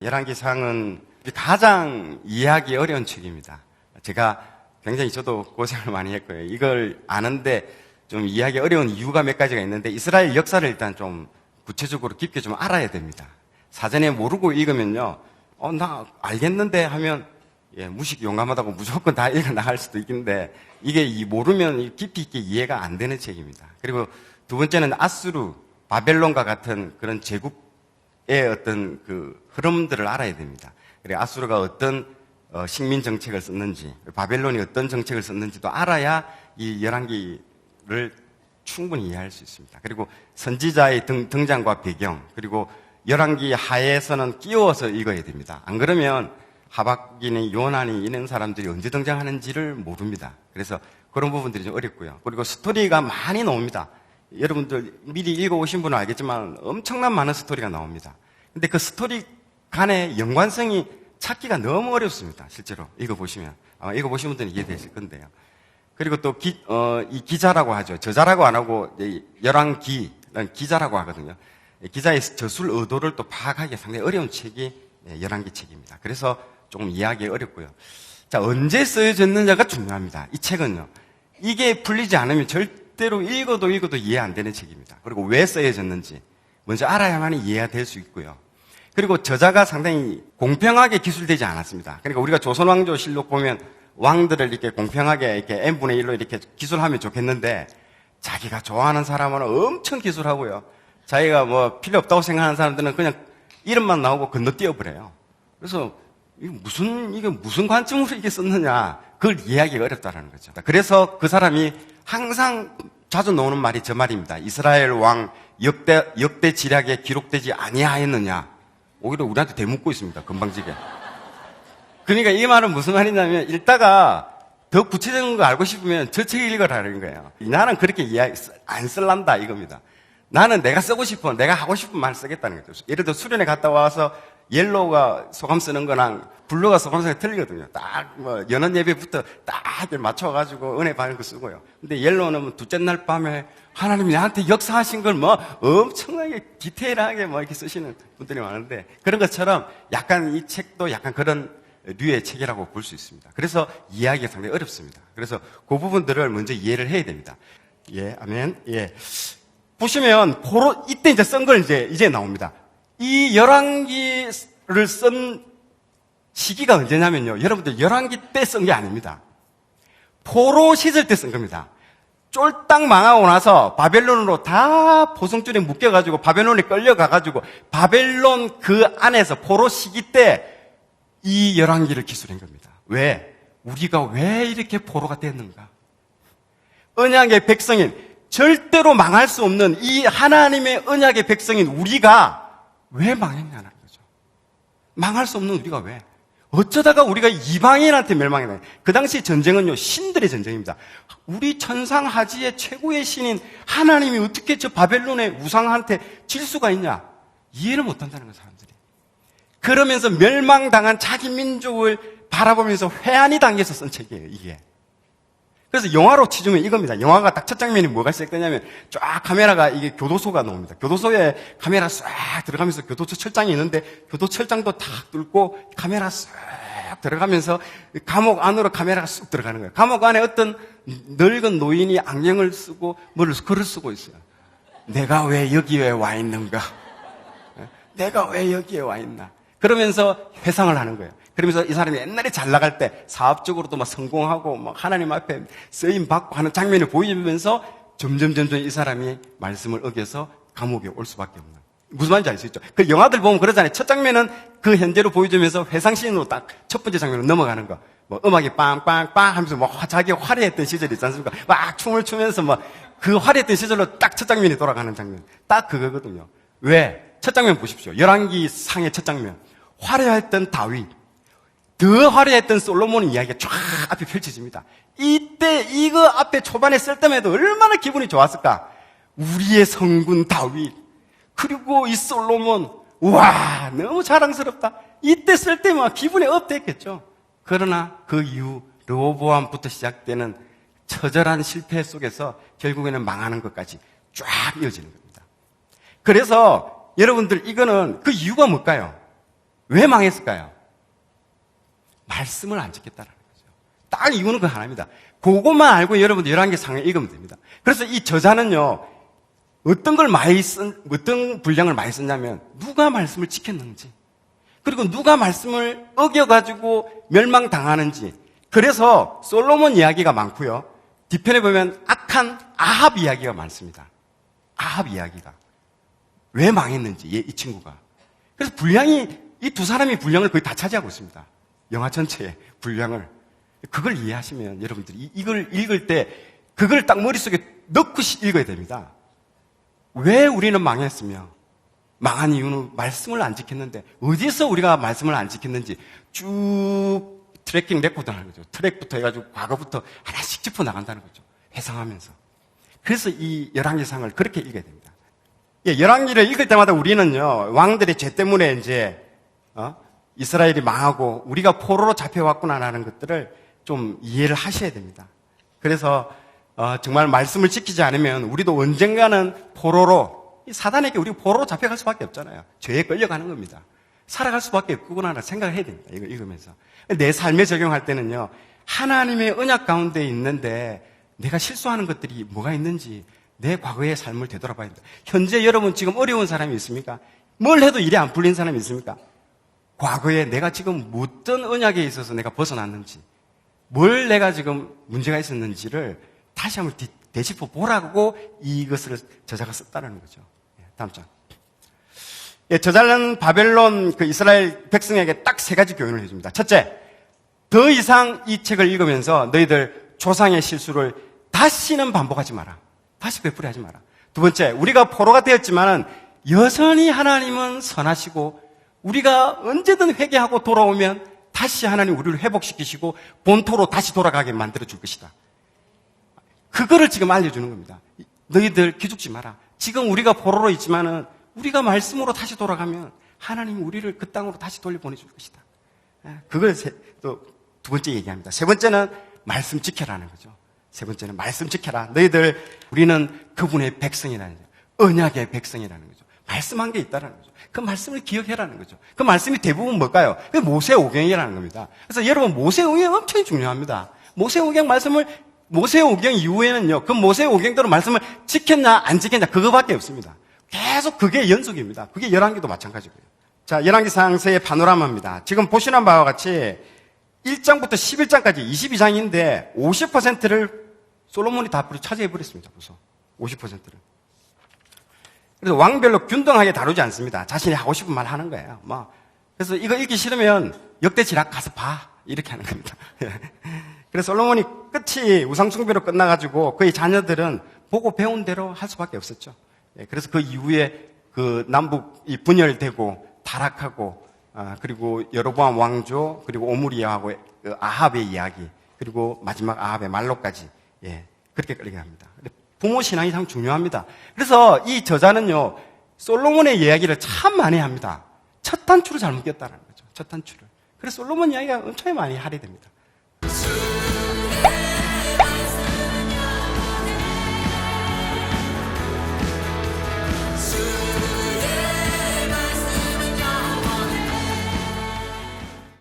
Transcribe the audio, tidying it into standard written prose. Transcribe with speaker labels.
Speaker 1: 열왕기상은 가장 이해하기 어려운 책입니다. 제가 굉장히 저도 고생을 많이 했고요. 이걸 아는데 좀 이해하기 어려운 이유가 몇 가지가 있는데 이스라엘 역사를 일단 좀 구체적으로 깊게 좀 알아야 됩니다. 사전에 모르고 읽으면요, 나 알겠는데 하면 무식 용감하다고 무조건 다 읽어 나갈 수도 있는데 이게 모르면 깊이 있게 이해가 안 되는 책입니다. 그리고 두 번째는 아수르, 바벨론과 같은 그런 제국의 어떤 그 흐름들을 알아야 됩니다. 그리고 아수르가 어떤 식민 정책을 썼는지, 바벨론이 어떤 정책을 썼는지도 알아야 이 열왕기를 충분히 이해할 수 있습니다. 그리고 선지자의 등장과 배경, 그리고 열왕기 하에서는 끼워서 읽어야 됩니다. 안 그러면 하박기니 요나니 이런 사람들이 언제 등장하는지를 모릅니다. 그래서 그런 부분들이 좀 어렵고요. 그리고 스토리가 많이 나옵니다. 여러분들 미리 읽어오신 분은 알겠지만 엄청난 많은 스토리가 나옵니다. 근데 그 스토리 간의 연관성이 찾기가 너무 어렵습니다. 실제로 읽어보시면. 아마 읽어보신 분들은 이해되실 건데요. 그리고 또 이 기자라고 하죠. 저자라고 안 하고 열왕기는 기자라고 하거든요. 기자의 저술 의도를 또 파악하기 상당히 어려운 책이 열왕기 책입니다. 그래서 조금 이해하기 어렵고요. 자, 언제 쓰여졌느냐가 중요합니다. 이 책은요. 이게 풀리지 않으면 절대로 읽어도 이해 안 되는 책입니다. 그리고 왜 쓰여졌는지 먼저 알아야만 이해가 될 수 있고요. 그리고 저자가 상당히 공평하게 기술되지 않았습니다. 그러니까 우리가 조선왕조실록 보면 왕들을 이렇게 공평하게 이렇게 n분의 1로 이렇게 기술하면 좋겠는데 자기가 좋아하는 사람은 엄청 기술하고요. 자기가 뭐 필요 없다고 생각하는 사람들은 그냥 이름만 나오고 건너뛰어 버려요. 그래서 이게 무슨 관점으로 이게 썼느냐, 그걸 이해하기가 어렵다라는 거죠. 그래서 그 사람이 항상 자주 나오는 말이 저 말입니다. 이스라엘 왕 역대 지략에 기록되지 아니하였느냐. 오히려 우리한테 대묻고 있습니다. 건방지게. 그러니까 이 말은 무슨 말이냐면 읽다가 더 구체적인 거 알고 싶으면 저 책 읽어라는 거예요. 나는 그렇게 안 쓸란다 이겁니다. 나는 내가 쓰고 싶은, 내가 하고 싶은 말 쓰겠다는 거죠. 예를 들어 수련회 갔다 와서 옐로우가 소감 쓰는 거랑 블루가 소감 쓰는 게 틀리거든요. 딱 연언 예배부터 딱 맞춰가지고 은혜 받는 거 쓰고요. 근데 옐로우는 둘째 날 밤에 하나님이 나한테 역사하신 걸 엄청나게 디테일하게 이렇게 쓰시는 분들이 많은데 그런 것처럼 약간 이 책도 약간 그런 류의 책이라고 볼 수 있습니다. 그래서 이해하기가 상당히 어렵습니다. 그래서 그 부분들을 먼저 이해를 해야 됩니다. 예, 아멘. 예. 보시면 이때 이제 쓴 걸 이제 나옵니다. 이 열왕기를 쓴 시기가 언제냐면요. 여러분들 열왕기 때 쓴 게 아닙니다. 포로 시절 때 쓴 겁니다. 쫄딱 망하고 나서 바벨론으로 다 포성줄에 묶여가지고 바벨론에 끌려가가지고 바벨론 그 안에서 포로 시기 때 이 열왕기를 기술한 겁니다. 왜? 우리가 왜 이렇게 포로가 됐는가? 언약의 백성인, 절대로 망할 수 없는 이 하나님의 언약의 백성인 우리가 왜 망했냐는 거죠. 망할 수 없는 우리가 왜? 어쩌다가 우리가 이방인한테 멸망했나요? 그 당시 전쟁은요, 신들의 전쟁입니다. 우리 천상하지의 최고의 신인 하나님이 어떻게 저 바벨론의 우상한테 질 수가 있냐? 이해를 못한다는 거예요, 사람들이. 그러면서 멸망당한 자기 민족을 바라보면서 회한이 당겨서 쓴 책이에요, 이게. 그래서 영화로 치주면 이겁니다. 영화가 딱 첫 장면이 뭐가 시작되냐면 쫙 카메라가 이게 교도소가 나옵니다. 교도소에 카메라 싹 들어가면서 교도소 철장이 있는데 교도철장도 탁 뚫고 카메라 싹 들어가면서 감옥 안으로 카메라가 쑥 들어가는 거예요. 감옥 안에 어떤 늙은 노인이 안경을 쓰고 글을 쓰고 있어요. 내가 왜 여기에 와 있는가? 내가 왜 여기에 와 있나? 그러면서 회상을 하는 거예요. 그러면서 이 사람이 옛날에 잘 나갈 때 사업적으로도 성공하고 하나님 앞에 쓰임 받고 하는 장면을 보이면서 점점 이 사람이 말씀을 어겨서 감옥에 올 수밖에 없는. 무슨 말인지 알 수 있죠? 그 영화들 보면 그러잖아요. 첫 장면은 그 현재로 보여주면서 회상씬으로 딱 첫 번째 장면으로 넘어가는 거. 음악이 빵빵빵 하면서 자기 화려했던 시절이 있지 않습니까? 막 춤을 추면서 그 화려했던 시절로 딱 첫 장면이 돌아가는 장면. 딱 그거거든요. 왜? 첫 장면 보십시오. 열왕기 상의 첫 장면. 화려했던 다윗, 더 화려했던 솔로몬의 이야기가 쫙 앞에 펼쳐집니다. 이때 이거 앞에 초반에 쓸 때마다 얼마나 기분이 좋았을까? 우리의 성군 다윗, 그리고 이 솔로몬, 와, 너무 자랑스럽다. 이때 쓸 때만 기분이 업됐겠죠. 그러나 그 이후 르호보암부터 시작되는 처절한 실패 속에서 결국에는 망하는 것까지 쫙 이어지는 겁니다. 그래서 여러분들 이거는 그 이유가 뭘까요? 왜 망했을까요? 말씀을 안 지켰다라는 거죠. 딱 이유는 그 하나입니다. 그것만 알고 여러분들 11개상을 읽으면 됩니다. 그래서 이 저자는요, 어떤 분량을 많이 썼냐면, 누가 말씀을 지켰는지, 그리고 누가 말씀을 어겨가지고 멸망당하는지. 그래서 솔로몬 이야기가 많고요. 뒤편에 보면 악한 아합 이야기가 많습니다. 아합 이야기가. 왜 망했는지, 이 친구가. 그래서 이 두 사람이 분량을 거의 다 차지하고 있습니다. 영화 전체의 분량을. 그걸 이해하시면 여러분들이 이걸 읽을 때 그걸 딱 머릿속에 넣고 읽어야 됩니다. 왜 우리는 망했으며 망한 이유는 말씀을 안 지켰는데 어디서 우리가 말씀을 안 지켰는지 쭉 트래킹 레코드 하는 거죠. 트랙부터 해가지고 과거부터 하나씩 짚어나간다는 거죠. 회상하면서. 그래서 이 열왕기상을 그렇게 읽어야 됩니다. 열왕기를 읽을 때마다 우리는요, 왕들의 죄 때문에 이제 이스라엘이 망하고 우리가 포로로 잡혀왔구나라는 것들을 좀 이해를 하셔야 됩니다. 그래서 정말 말씀을 지키지 않으면 우리도 언젠가는 포로로, 사단에게 우리 포로로 잡혀갈 수밖에 없잖아요. 죄에 끌려가는 겁니다. 살아갈 수밖에 없구나라는 생각을 해야 됩니다. 이거 읽으면서. 내 삶에 적용할 때는요, 하나님의 언약 가운데 있는데 내가 실수하는 것들이 뭐가 있는지 내 과거의 삶을 되돌아봐야 된다. 현재 여러분 지금 어려운 사람이 있습니까? 뭘 해도 일이 안 풀린 사람이 있습니까? 과거에 내가 지금 어떤 언약에 있어서 내가 벗어났는지, 뭘 내가 지금 문제가 있었는지를 다시 한번 되짚어 보라고 이것을 저자가 썼다는 거죠. 다음 장. 저자는 바벨론 이스라엘 백성에게 딱 3가지 교훈을 해줍니다. 첫째, 더 이상 이 책을 읽으면서 너희들 조상의 실수를 다시는 반복하지 마라. 다시 되풀이하지 마라. 두 번째, 우리가 포로가 되었지만은 여전히 하나님은 선하시고 우리가 언제든 회개하고 돌아오면 다시 하나님 우리를 회복시키시고 본토로 다시 돌아가게 만들어 줄 것이다. 그거를 지금 알려주는 겁니다. 너희들 기죽지 마라. 지금 우리가 포로로 있지만은 우리가 말씀으로 다시 돌아가면 하나님이 우리를 그 땅으로 다시 돌려보내줄 것이다. 그걸 또 두 번째 얘기합니다. 세 번째는 말씀 지켜라는 거죠. 세 번째는 말씀 지켜라. 우리는 그분의 백성이라는 거죠. 언약의 백성이라는 거죠. 말씀한 게 있다라는 거죠. 그 말씀을 기억해라는 거죠. 그 말씀이 대부분 뭘까요? 그 모세오경이라는 겁니다. 그래서 여러분 모세오경 엄청 중요합니다. 모세오경 이후에는요, 그 모세오경대로 말씀을 지켰냐 안 지켰냐 그거밖에 없습니다. 계속 그게 연속입니다. 그게 열왕기도 마찬가지고요. 자, 열왕기 상세의 파노라마입니다. 지금 보시는 바와 같이 1장부터 11장까지 22장인데 50%를 솔로몬이 다 차지해버렸습니다. 벌써 50%를. 그래서 왕별로 균등하게 다루지 않습니다. 자신이 하고 싶은 말 하는 거예요. 그래서 이거 읽기 싫으면 역대지락 가서 봐. 이렇게 하는 겁니다. 그래서 솔로몬이 끝이 우상숭배로 끝나가지고 그의 자녀들은 보고 배운 대로 할 수밖에 없었죠. 그래서 그 이후에 그 남북이 분열되고 타락하고, 그리고 여로보암 왕조, 그리고 오므리아하고 아합의 이야기, 그리고 마지막 아합의 말로까지, 그렇게 끌리게 합니다. 부모 신앙이 참 중요합니다. 그래서 이 저자는요, 솔로몬의 이야기를 참 많이 합니다. 첫 단추를 잘못 꼈다는 거죠. 첫 단추를. 그래서 솔로몬 이야기가 엄청 많이 할애됩니다.